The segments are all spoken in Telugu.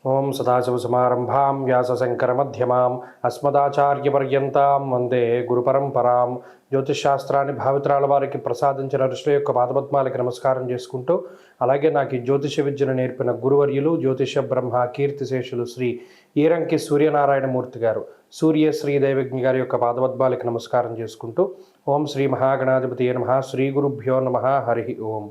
ఓం సదాశివసమారంభాం వ్యాసశంకరమధ్యమాం అస్మదాచార్యపర్యంతాం వందే గురుపరంపరాం. జ్యోతిషశాస్త్రాన్ని భావితరాల వారికి ప్రసాదించిన ఋషుల యొక్క పాదపద్మాలకి నమస్కారం చేసుకుంటూ, అలాగే నాకు ఈ జ్యోతిష విద్యను నేర్పిన గురువర్యులు జ్యోతిష బ్రహ్మ కీర్తిశేషులు శ్రీ ఈరంకి సూర్యనారాయణమూర్తి గారు, సూర్య శ్రీ దైవజ్ఞ గారి యొక్క పాదపద్మాలకి నమస్కారం చేసుకుంటూ, ఓం శ్రీ మహాగణాధిపతి నమః, శ్రీ గురుభ్యో నమః, హరి ఓం.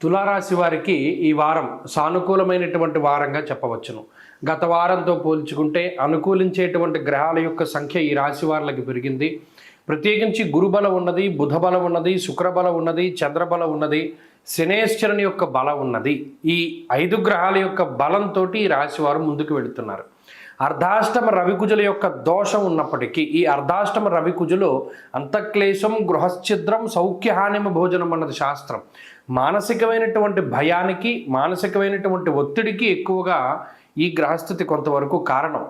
తులారాశి వారికి ఈ వారం సానుకూలమైనటువంటి వారంగా చెప్పవచ్చును. గత వారంతో పోల్చుకుంటే అనుకూలించేటువంటి గ్రహాల యొక్క సంఖ్య ఈ రాశి వారికి పెరిగింది. ప్రత్యేకించి గురుబలం ఉన్నది, బుధ బలం ఉన్నది, శుక్రబలం ఉన్నది, చంద్రబలం ఉన్నది, శనేశ్వరుని యొక్క బలం ఉన్నది. ఈ 5 గ్రహాల యొక్క బలంతో ఈ రాశి వారు ముందుకు వెళుతున్నారు. అర్ధాష్టమ రవికుజుల యొక్క దోషం ఉన్నప్పటికీ ఈ అర్ధాష్టమ రవికుజులు అంతఃక్లేశం గృహశ్చిద్రం సౌఖ్యహానిమ భోజనం అన్నది శాస్త్రం. మానసికమైనటువంటి భయానికి, మానసికమైనటువంటి ఒత్తిడికి ఎక్కువగా ఈ గ్రహస్థితి కొంతవరకు కారణం.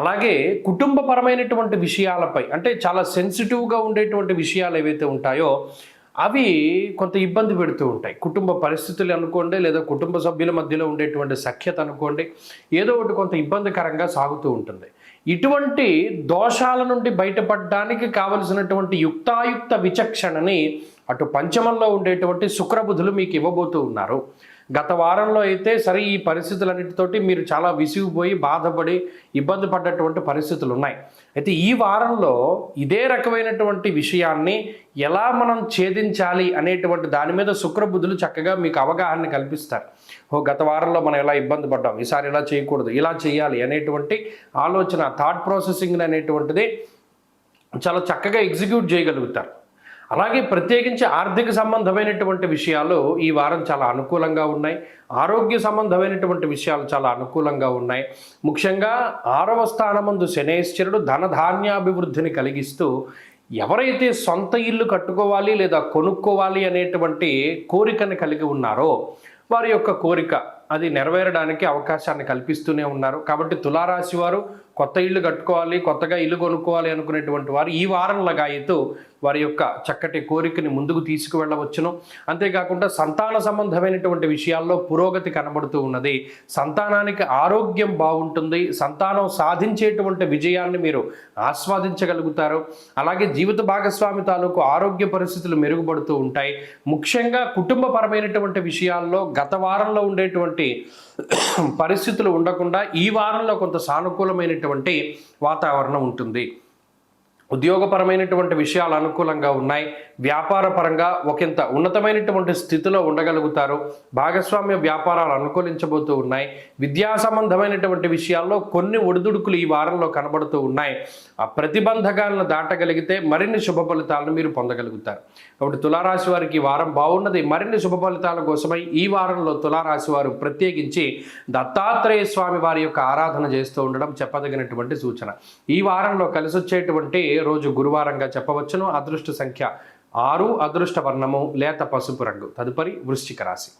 అలాగే కుటుంబపరమైనటువంటి విషయాలపై, అంటే చాలా సెన్సిటివ్గా ఉండేటువంటి విషయాలు ఏవైతే ఉంటాయో అవి కొంత ఇబ్బంది పెడుతూ ఉంటాయి. కుటుంబ పరిస్థితులు అనుకోండి, లేదా కుటుంబ సభ్యుల మధ్యలో ఉండేటువంటి సఖ్యత అనుకోండి, ఏదో ఒకటి కొంత ఇబ్బందికరంగా సాగుతూ ఉంటుంది. ఇటువంటి దోషాల నుండి బయటపడడానికి కావలసినటువంటి యుక్తాయుక్త విచక్షణని అటు పంచమంలో ఉండేటువంటి శుక్రబుధులు మీకు ఇవ్వబోతూ ఉన్నారు. గత వారంలో అయితే సరే ఈ పరిస్థితులన్నిటితోటి మీరు చాలా విసిగిపోయి బాధపడి ఇబ్బంది పడ్డటువంటి పరిస్థితులు ఉన్నాయి. అయితే ఈ వారంలో ఇదే రకమైనటువంటి విషయాన్ని ఎలా మనం ఛేదించాలి అనేటువంటి దాని మీద శుక్రబుధులు చక్కగా మీకు అవగాహన కల్పిస్తారు. గత వారంలో మనం ఎలా ఇబ్బంది పడ్డాం, ఈసారి ఇలా చేయకూడదు, ఇలా చేయాలి అనేటువంటి ఆలోచన, థాట్ ప్రాసెసింగ్ అనేటువంటిది చాలా చక్కగా ఎగ్జిక్యూట్ చేయగలుగుతారు. అలాగే ప్రత్యేకించి ఆర్థిక సంబంధమైనటువంటి విషయాలు ఈ వారం చాలా అనుకూలంగా ఉన్నాయి. ఆరోగ్య సంబంధమైనటువంటి విషయాలు చాలా అనుకూలంగా ఉన్నాయి. ముఖ్యంగా 6వ స్థానమందు శనేశ్వరుడు ధనధాన్యాభివృద్ధిని కలిగిస్తూ ఎవరైతే సొంత ఇల్లు కట్టుకోవాలి లేదా కొనుక్కోవాలి అనేటువంటి కోరికను కలిగి ఉన్నారో వారి యొక్క కోరిక అది నెరవేరడానికి అవకాశాన్ని కల్పిస్తూనే ఉన్నారు. కాబట్టి తులారాశి వారు కొత్త ఇల్లు కట్టుకోవాలి, కొత్తగా ఇల్లు కొనుక్కోవాలి అనుకునేటువంటి వారు ఈ వారం లగాయితూ వారి యొక్క చక్కటి కోరికని ముందుకు తీసుకువెళ్ళవచ్చును. అంతేకాకుండా సంతాన సంబంధమైనటువంటి విషయాల్లో పురోగతి కనబడుతూ ఉన్నది. సంతానానికి ఆరోగ్యం బాగుంటుంది. సంతానం సాధించేటువంటి విజయాన్ని మీరు ఆస్వాదించగలుగుతారు. అలాగే జీవిత భాగస్వామి తాలూకు ఆరోగ్య పరిస్థితులు మెరుగుపడుతూ ఉంటాయి. ముఖ్యంగా కుటుంబపరమైనటువంటి విషయాల్లో గత వారంలో ఉండేటువంటి పరిస్థితులు ఉండకుండా ఈ వారంలో కొంత సానుకూలమైనటువంటి వాతావరణం ఉంటుంది. ఉద్యోగపరమైనటువంటి విషయాలు అనుకూలంగా ఉన్నాయి. వ్యాపార పరంగా ఒకంత ఉన్నతమైనటువంటి స్థితిలో ఉండగలుగుతారు. భాగస్వామ్య వ్యాపారాలు అనుకూలించబోతూ ఉన్నాయి. విద్యా సంబంధమైనటువంటి విషయాల్లో కొన్ని ఒడిదుడుకులు ఈ వారంలో కనబడుతూ ఉన్నాయి. ఆ ప్రతిబంధకాలను దాటగలిగితే మరిన్ని శుభ ఫలితాలను మీరు పొందగలుగుతారు. కాబట్టి తులారాశి వారికి ఈ వారం బాగున్నది. మరిన్ని శుభ ఫలితాల కోసమై ఈ వారంలో తులారాశి వారు ప్రత్యేకించి దత్తాత్రేయ స్వామి వారి యొక్క ఆరాధన చేస్తూ ఉండడం చెప్పదగినటువంటి సూచన. ఈ వారంలో కలిసి వచ్చేటువంటి రోజు గురువారంగా చెప్పవచ్చును. అదృష్ట సంఖ్య 6, అదృష్ట వర్ణము లేత పసుపు రంగు. తదుపరి వృశ్చిక రాశి.